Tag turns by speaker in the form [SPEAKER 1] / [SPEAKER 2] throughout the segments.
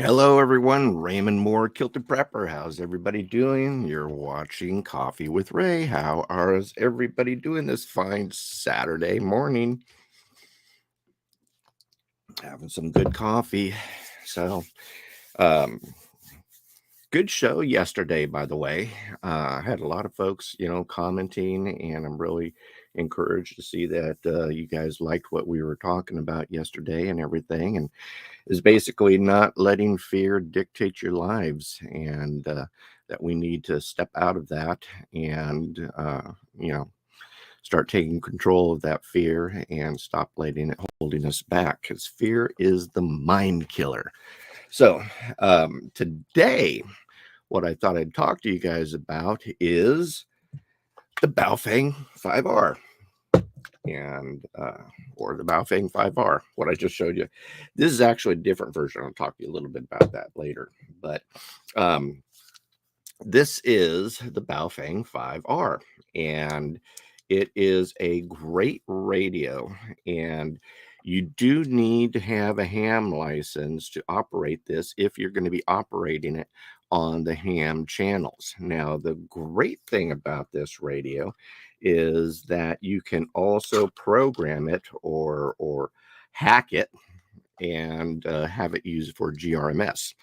[SPEAKER 1] Hello, everyone. Raymond Moore, Kilted Prepper. How's everybody doing? You're watching Coffee with Ray. How is everybody doing this fine Saturday morning? Having some good coffee. So, um, good show yesterday, by the way. I had a lot of folks, commenting, and I'm really encouraged to see that you guys liked what we were talking about yesterday and everything. And is basically not letting fear dictate your lives, and that we need to step out of that and start taking control of that fear and stop letting it holding us back, because fear is the mind killer. So today, what I thought I'd talk to you guys about is the Baofeng 5R, and or the Baofeng 5R, what I just showed you. This is actually a different version. I'll talk to you a little bit about that later. But this is the Baofeng 5R, and it is a great radio. And you do need to have a ham license to operate this if you're going to be operating it on the ham channels. Now, the great thing about this radio is that you can also program it or hack it and have it used for GRMS.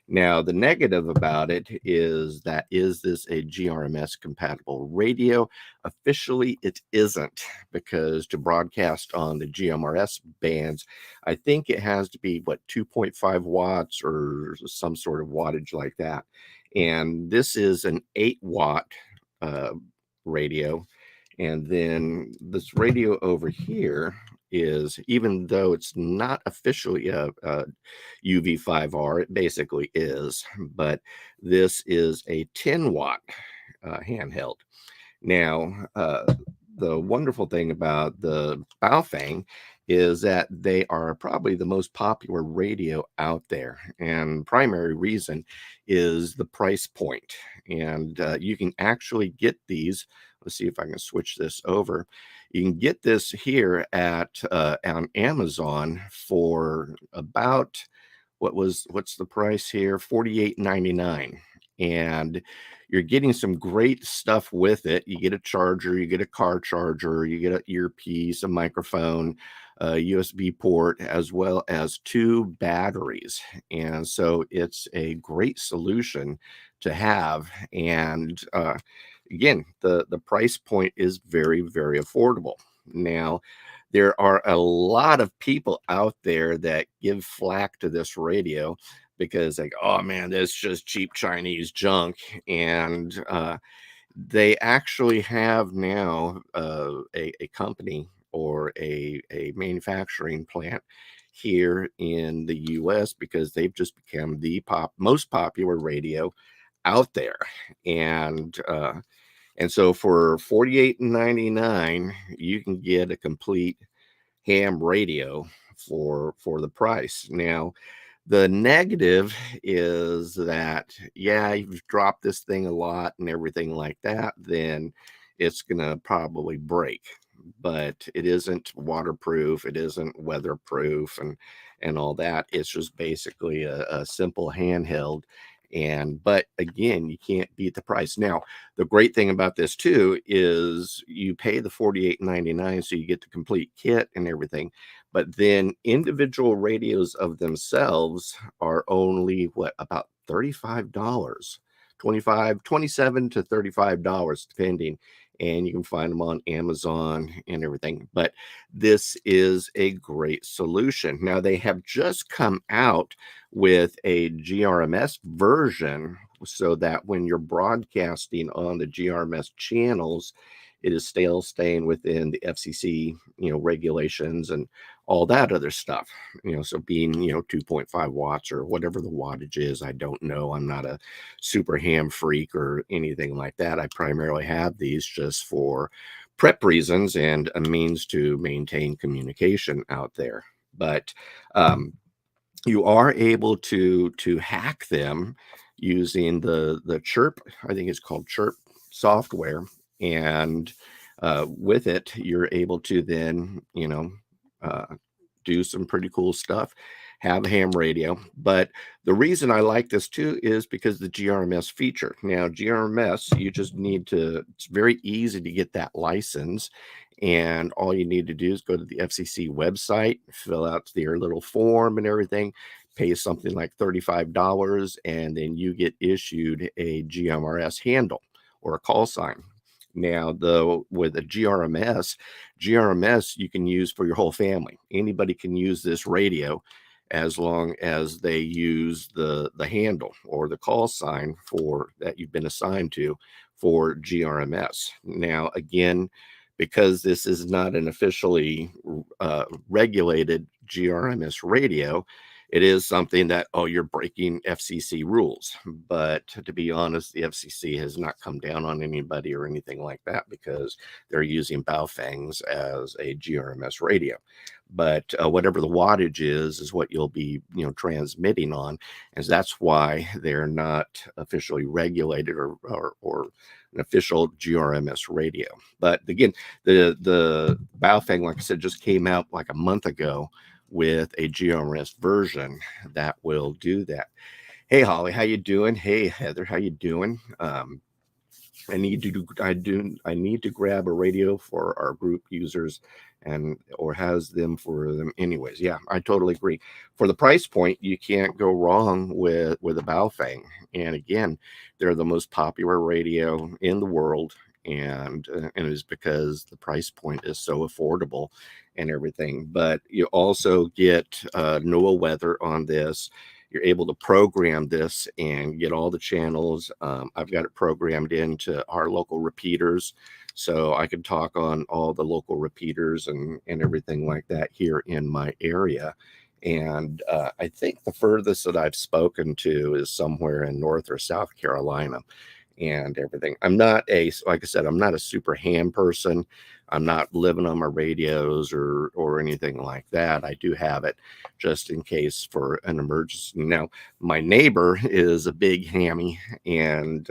[SPEAKER 1] Now, the negative about it is that, is this a GRMS compatible radio? Officially, it isn't, because to broadcast on the GMRS bands, I think it has to be, 2.5 watts or some sort of wattage like that. And this is an 8-watt radio. And then this radio over here is, even though it's not officially a UV-5R, it basically is, but this is a 10-watt handheld. Now, the wonderful thing about the Baofeng is that they are probably the most popular radio out there, and primary reason is the price point. And you can actually get these. Let's see if I can switch this over. You can get this here at on Amazon for about, what's the price here? $48.99. And you're getting some great stuff with it. You get a charger, you get a car charger, you get an earpiece, a microphone, a USB port, as well as 2 batteries. And so it's a great solution to have. And again, the price point is very, very affordable. Now, there are a lot of people out there that give flack to this radio because, like, oh man, this is just cheap Chinese junk. And they actually have now a company or a manufacturing plant here in the US, because they've just become the most popular radio out there. And so for $48.99, you can get a complete ham radio for the price. Now, the negative is that, yeah, you've dropped this thing a lot and everything like that, then it's gonna probably break. But it isn't waterproof, it isn't weatherproof, and all that. It's just basically a simple handheld. And but again, you can't beat the price. Now, the great thing about this too is you pay the $48.99, so you get the complete kit and everything. But then individual radios of themselves are only, about $35, 25, 27 to $35, depending. And you can find them on Amazon and everything. But this is a great solution. Now, they have just come out with a GRMS version, so that when you're broadcasting on the GRMS channels, it is still staying within the FCC, regulations and all that other stuff. So being, 2.5 watts or whatever the wattage is, I don't know. I'm not a super ham freak or anything like that. I primarily have these just for prep reasons and a means to maintain communication out there. But you are able to hack them using the Chirp, I think it's called Chirp software. And with it, you're able to then, do some pretty cool stuff. have a ham radio. But the reason I like this too is because the GRMS feature. Now, GRMS, you just need to, it's very easy to get that license. And all you need to do is go to the FCC website, fill out their little form and everything, pay something like $35, and then you get issued a GMRS handle or a call sign. Now, though, with a GRMS you can use for your whole family. Anybody can use this radio as long as they use the handle or the call sign for that you've been assigned to for GRMS. Now, again, because this is not an officially regulated GRMS radio, it is something that, oh, you're breaking FCC rules. But to be honest, the FCC has not come down on anybody or anything like that because they're using Baofengs as a GRMS radio. But whatever the wattage is what you'll be, transmitting on, and that's why they're not officially regulated or an official GRMS radio. But again, the Baofeng, like I said, just came out like a month ago with a GRMS version that will do that. Hey Holly, how you doing? Hey Heather, how you doing? I need to grab a radio for our group users or has them for them anyways. Yeah, I totally agree. For the price point, you can't go wrong with a Baofeng. And again, they're the most popular radio in the world, and it is because the price point is so affordable and everything. But you also get NOAA weather on this. You're able to program this and get all the channels. I've got it programmed into our local repeaters, so I can talk on all the local repeaters and everything like that here in my area. And I think the furthest that I've spoken to is somewhere in North or South Carolina and everything. Like I said, I'm not a super ham person. I'm not living on my radios or anything like that. I do have it just in case for an emergency. Now, my neighbor is a big hammy, and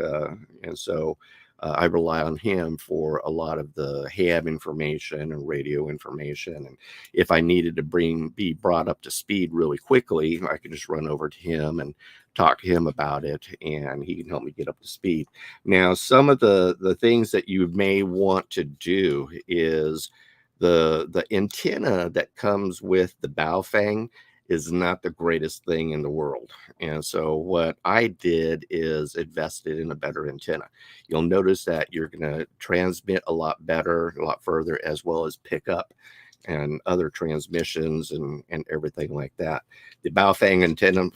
[SPEAKER 1] so I rely on him for a lot of the ham information and radio information. And if I needed to be brought up to speed really quickly, I could just run over to him and talk to him about it, and he can help me get up to speed. Now, some of the things that you may want to do is the antenna that comes with the Baofeng is not the greatest thing in the world. And so what I did is invested in a better antenna. You'll notice that you're going to transmit a lot better, a lot further, as well as pick up and other transmissions and everything like that. The Baofeng antenna,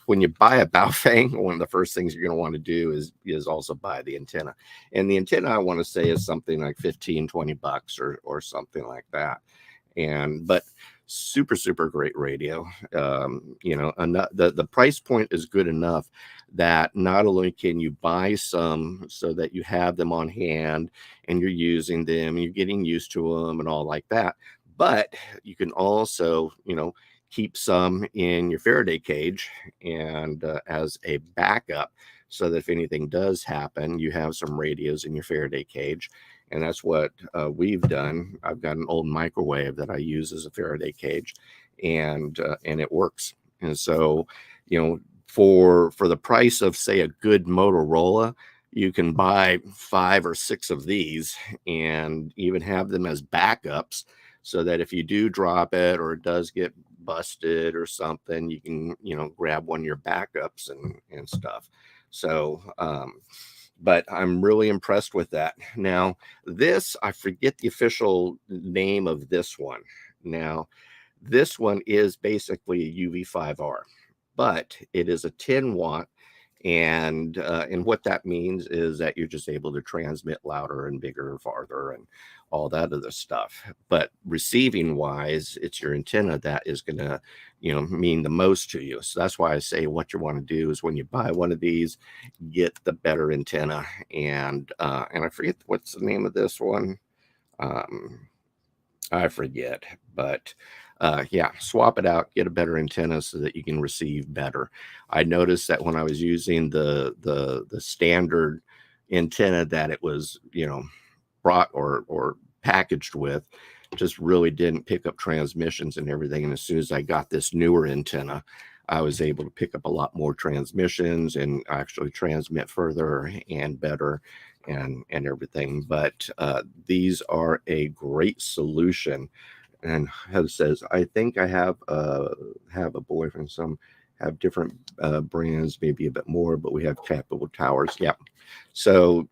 [SPEAKER 1] when you buy a Baofeng, one of the first things you're going to want to do is also buy the antenna. And the antenna, I want to say, is something like 15, 20 bucks or something like that. But super, super great radio. The price point is good enough that not only can you buy some so that you have them on hand and you're using them, you're getting used to them and all like that, but you can also, keep some in your Faraday cage and as a backup, so that if anything does happen, you have some radios in your Faraday cage. And that's what we've done. I've got an old microwave that I use as a Faraday cage, and it works. And so, for the price of, say, a good Motorola, you can buy 5 or 6 of these and even have them as backups, so that if you do drop it or it does get busted or something, you can, grab one of your backups and stuff. So, but I'm really impressed with that. Now, this, I forget the official name of this one. Now, this one is basically a UV-5R, but it is a 10 watt. And what that means is that you're just able to transmit louder and bigger and farther and all that other stuff. But receiving wise, it's your antenna that is going to, mean the most to you. So that's why I say what you want to do is when you buy one of these, get the better antenna. And I forget what's the name of this one. I forget, but swap it out, get a better antenna so that you can receive better. I noticed that when I was using the standard antenna that it was, brought or packaged with, just really didn't pick up transmissions and everything. And as soon as I got this newer antenna, I was able to pick up a lot more transmissions and actually transmit further and better and everything. But these are a great solution. And Heather says, I think I have a boyfriend. Some have different brands, maybe a bit more, but we have capital towers. Yeah. So,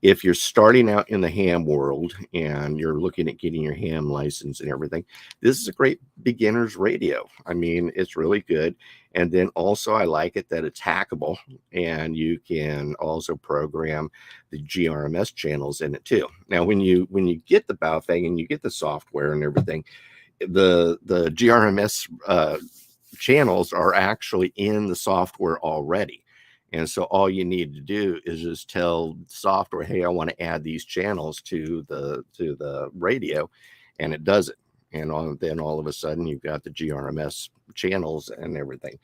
[SPEAKER 1] if you're starting out in the ham world and you're looking at getting your ham license and everything, this is a great beginner's radio. I mean, it's really good. And then also I like it that it's hackable, and you can also program the GRMS channels in it too. Now, when you get the Baofeng and you get the software and everything, the GRMS channels are actually in the software already. And so all you need to do is just tell the software, hey, I want to add these channels to the radio, and it does it. And then all of a sudden you've got the GRMS channels and everything.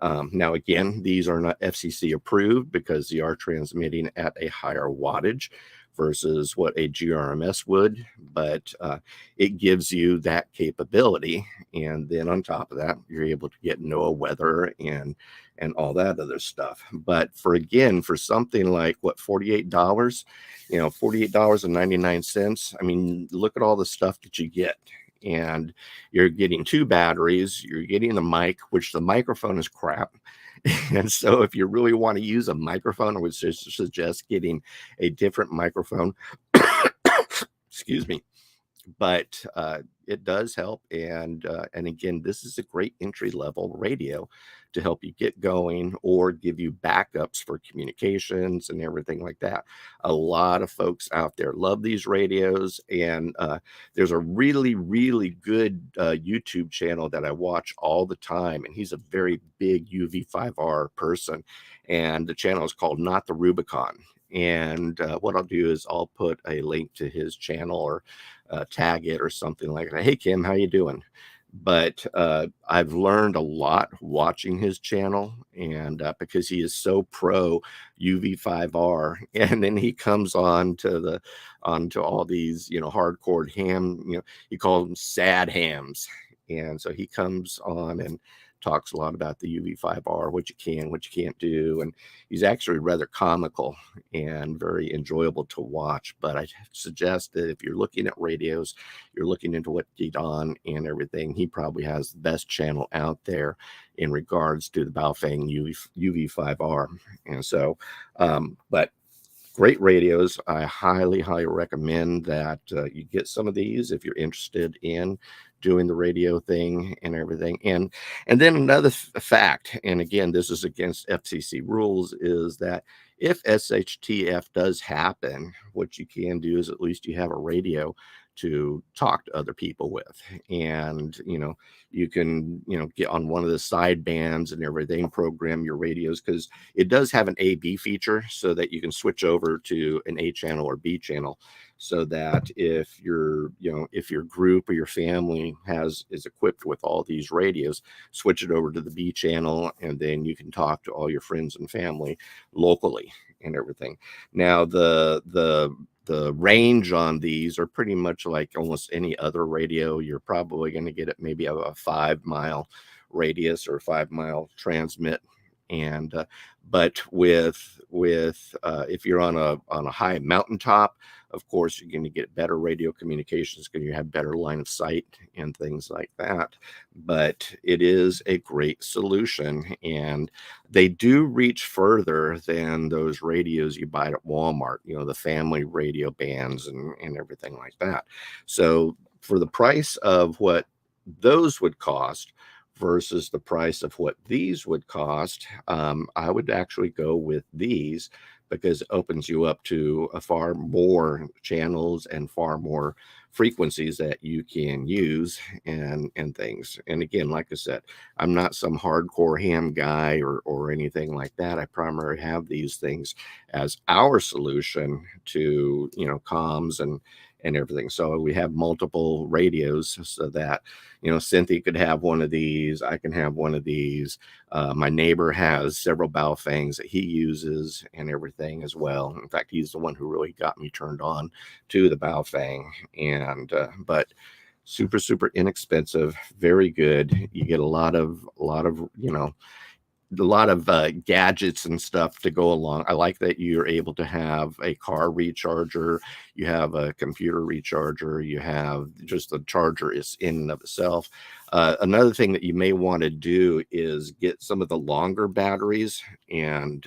[SPEAKER 1] Now, again, these are not FCC approved because they are transmitting at a higher wattage versus what a GRMS would, but it gives you that capability. And then on top of that, you're able to get NOAA weather and all that other stuff. But for something like what, $48, $48.99. I mean, look at all the stuff that you get. And you're getting 2 batteries, you're getting the mic, which the microphone is crap. And so if you really want to use a microphone, I would suggest getting a different microphone. Excuse me. But it does help. And again, this is a great entry level radio to help you get going or give you backups for communications and everything like that. A lot of folks out there love these radios, and there's a really, really good YouTube channel that I watch all the time, and he's a very big UV-5R person, and the channel is called Not the Rubicon. And what I'll do is I'll put a link to his channel or tag it or something like that. Hey, Kim, how you doing? But I've learned a lot watching his channel, and because he is so pro UV-5R, and then he comes onto all these hardcore ham, he calls them sad hams, and so he comes on and talks a lot about the UV-5R, what you can, what you can't do, and he's actually rather comical and very enjoyable to watch. But I suggest that if you're looking at radios, you're looking into what to get on and everything, he probably has the best channel out there in regards to the Baofeng UV-5R. And so, but great radios. I highly, highly recommend that you get some of these if you're interested in doing the radio thing and everything. And then another fact, and again, this is against FCC rules, is that if SHTF does happen, what you can do is at least you have a radio to talk to other people with. And, you can, get on one of the side bands and everything, program your radios, because it does have an A/B feature so that you can switch over to an A channel or B channel, so that if your group or your family is equipped with all these radios, switch it over to the B channel, and then you can talk to all your friends and family locally and everything. Now, the range on these are pretty much like almost any other radio. You're probably going to get it maybe a 5-mile radius or 5-mile transmit. And but with if you're on a high mountaintop, of course you're going to get better radio communications because you have better line of sight and things like that. But it is a great solution, and they do reach further than those radios you buy at Walmart, the family radio bands and everything like that. So for the price of what those would cost versus the price of what these would cost, I would actually go with these, because it opens you up to a far more channels and far more frequencies that you can use and things. And again, like I said, I'm not some hardcore ham guy or anything like that. I primarily have these things as our solution to comms and everything. So we have multiple radios so that, Cynthia could have one of these. I can have one of these. My neighbor has several Baofengs that he uses and everything as well. In fact, he's the one who really got me turned on to the Baofeng. And but super, super inexpensive, very good. You get a lot of gadgets and stuff to go along. I like that you're able to have a car recharger, you have a computer recharger, you have just the charger is in and of itself. Another thing that you may want to do is get some of the longer batteries. And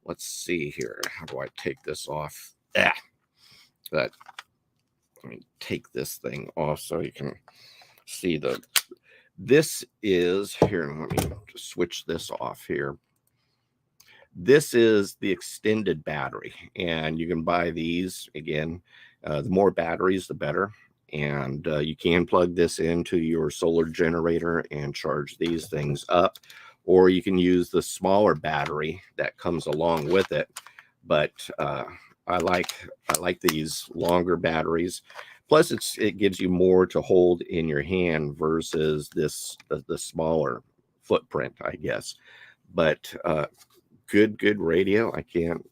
[SPEAKER 1] let's see here. How do I take this off? But let me take this thing off so you can see this is here. Let me just switch this off here. This is the extended battery, and you can buy these again. The more batteries, the better. And you can plug this into your solar generator and charge these things up, or you can use the smaller battery that comes along with it. But I like these longer batteries. Plus, it gives you more to hold in your hand versus the smaller footprint, I guess. But good radio. I can't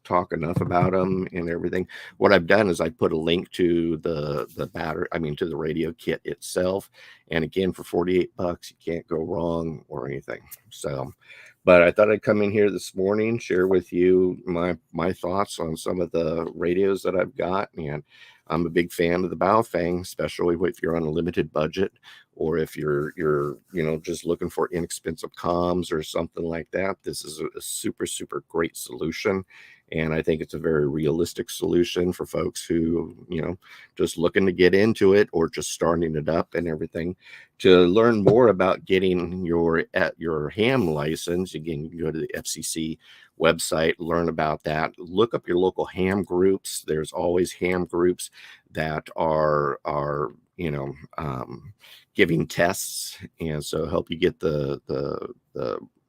[SPEAKER 1] talk enough about them and everything. What I've done is I put a link to the battery, to the radio kit itself. And again, for $48, you can't go wrong or anything. So, but I thought I'd come in here this morning, share with you my thoughts on some of the radios that I've got. And I'm a big fan of the Baofeng, especially if you're on a limited budget, or if you're just looking for inexpensive comms or something like that. This is a super, super great solution. And I think it's a very realistic solution for folks who, just looking to get into it or just starting it up and everything. To learn more about getting your ham license, again, you can go to the FCC website, learn about that. Look up your local ham groups. There's always ham groups that are giving tests, and so help you get the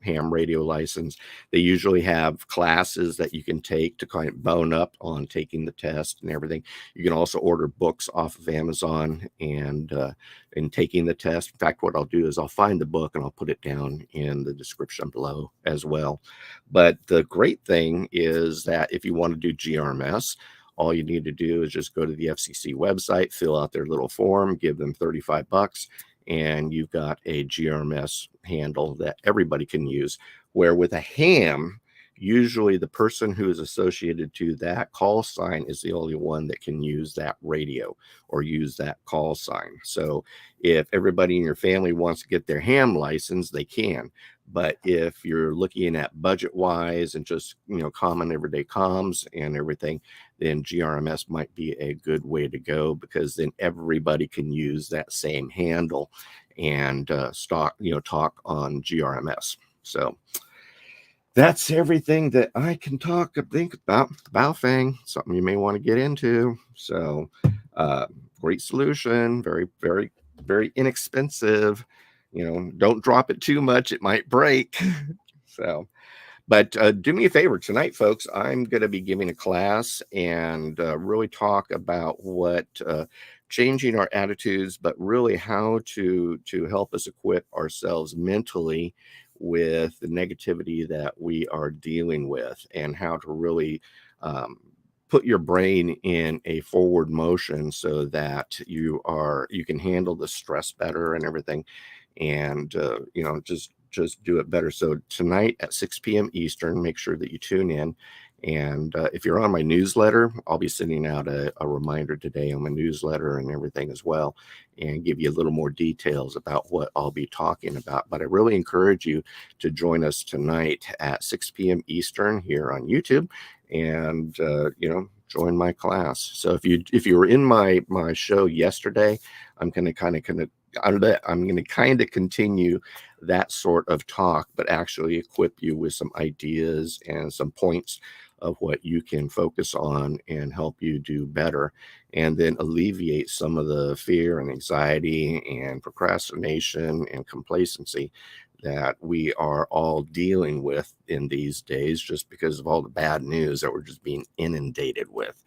[SPEAKER 1] ham radio license. They usually have classes that you can take to kind of bone up on taking the test and everything. You can also order books off of Amazon and taking the test. In fact, what I'll do is I'll find the book and I'll put it down in the description below as well. But the great thing is that if you want to do GRMS, all you need to do is just go to the FCC website, fill out their little form, give them $35, and you've got a GRMS handle that everybody can use. Where with a ham, usually the person who is associated to that call sign is the only one that can use that radio or use that call sign. So if everybody in your family wants to get their ham license, they can. But if you're looking at budget wise and just, common everyday comms and everything, then GRMS might be a good way to go, because then everybody can use that same handle and talk on GRMS. So that's everything that I can think about Baofeng, something you may want to get into. So great solution, very, very, very inexpensive. Don't drop it too much, it might break. So, but do me a favor tonight, folks. I'm going to be giving a class and really talk about what changing our attitudes, but really how to help us equip ourselves mentally with the negativity that we are dealing with, and how to really put your brain in a forward motion so that you can handle the stress better and everything, and just do it better. So tonight at 6 p.m. Eastern, make sure that you tune in. And if you're on my newsletter, I'll be sending out a reminder today on my newsletter and everything as well, and give you a little more details about what I'll be talking about. But I really encourage you to join us tonight at 6 p.m. Eastern here on YouTube, and join my class. So if you were in my show yesterday, I'm going to kind of continue that sort of talk, but actually equip you with some ideas and some points of what you can focus on and help you do better, and then alleviate some of the fear and anxiety and procrastination and complacency that we are all dealing with in these days, just because of all the bad news that we're just being inundated with.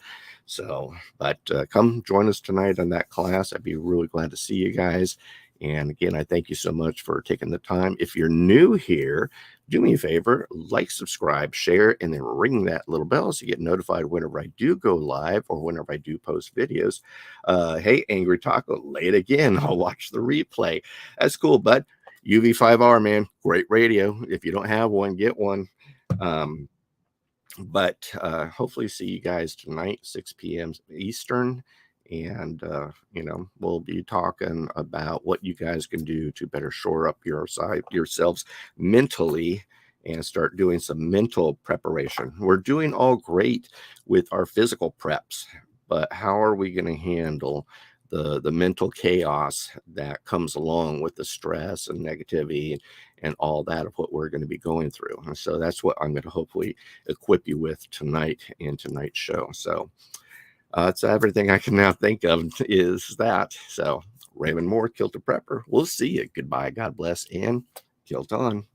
[SPEAKER 1] So, but come join us tonight on that class. I'd be really glad to see you guys. And again, I thank you so much for taking the time. If you're new here, do me a favor, like, subscribe, share, and then ring that little bell so you get notified whenever I do go live or whenever I do post videos. Hey, Angry Taco, late again. I'll watch the replay. That's cool, bud. UV-5R, man, great radio. If you don't have one, get one. But hopefully see you guys tonight, 6 p.m. Eastern. And, we'll be talking about what you guys can do to better shore up yourselves mentally and start doing some mental preparation. We're doing all great with our physical preps, but how are we going to handle the mental chaos that comes along with the stress and negativity and all that of what we're going to be going through? And so that's what I'm going to hopefully equip you with tonight in tonight's show. So it's everything I can now think of is that. So Raymond Moore, Kilter Prepper. We'll see you. Goodbye. God bless and kilt on.